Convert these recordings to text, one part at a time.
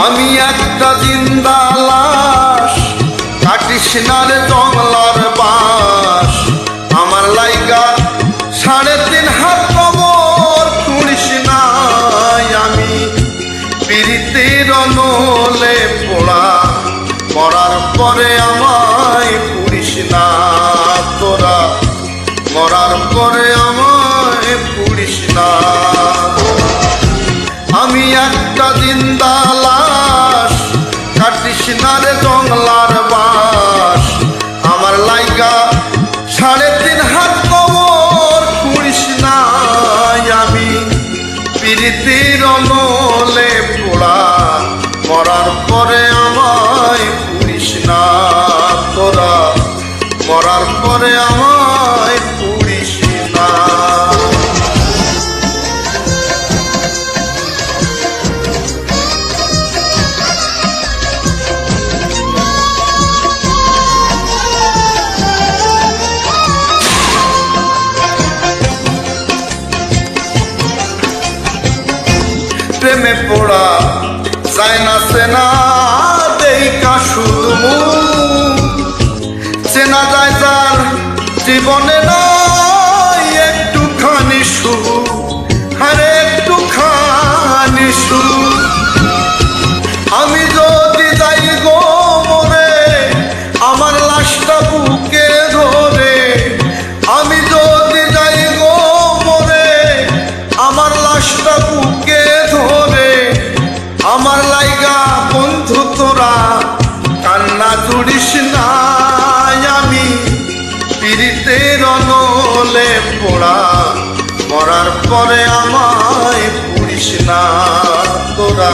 আমি একটা জিন্দা লাশ, কাটিস না রে জংলার বাস। আমার লাইগা 3.5 হাত কবর খুঁড়িস নাই। আমি পীড়িতের নলে পোড়া, মরার পরে আমায় পুড়িস না তোরা, মরার পরে আমায় পুড়িস না। আমি একটা জিন্দা লাশ, কাটিস না রে জংলার বাস। আমার লাইগা 3.5 হাত কবর খুঁড়িস নাই। আমি পীড়িতের নলে পোড়া, মরার পরে আমায় পুড়িস না তোরা, মরার পরে আমায় পুড়িস না। প্রেমে পোড়া যায় না চেনা দেইকা শুধু, চেনা যায় যার জীবনে নাই একটুখানি সুখ, আরে একটুখানি সুখ। আমি যদি যাই গো মরে, আমার লাশটা বুকে ধরে। আমি যদি যাই গো মরে, আমার লাশটা বুকে ধরে। আমার লাইগা বন্ধু তোরা কান্না জুড়িস না। আমি পীড়িতের নলে পোড়া, মরার পরে আমায় পুড়িস না তোরা,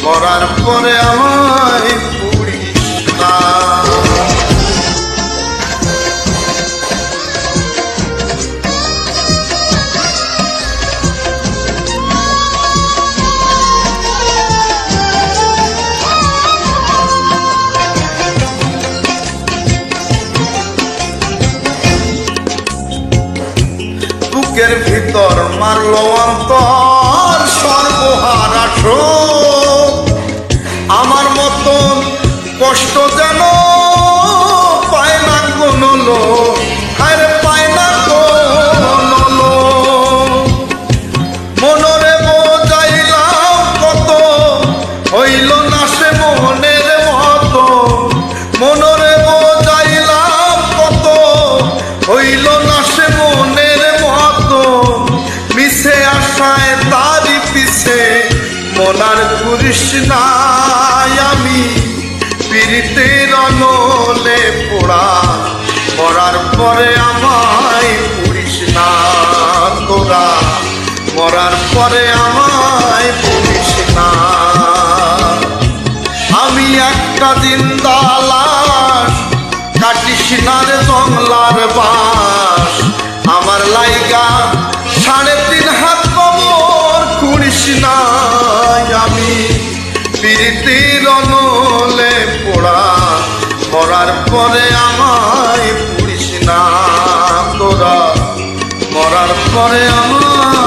মরার পরে আমায় পুড়িস না। বুকের ভিতর মারলো অন্তর সর্বহারা শোক। আমার মতন কষ্ট যেন পায় না কোনো লোক, আরে পায় না কোনো লোক। মনরে বোঝাইলাম কত, হইল না সে মনের মতো। মনরে বোঝাইলাম কত, হইল না সে মনের মতো। মিশে আশায় তারি পিছে মনার করিস নাই। আমি পীড়িতের নলে পোড়া, মরার পরে আমায় পুড়িস না তোরা, মরার পরে আমায় পুড়িস না। আমি একটা জিন্দা লাশ, কাটিস না রে জংলার বাস। আমার লাইগা 3.5 হাত কবর খুঁড়িস নাই। আমি পীড়িতের নলে পোড়া, মরার পরে আমায় পুড়িস না তোরা, মরার পরে আমায়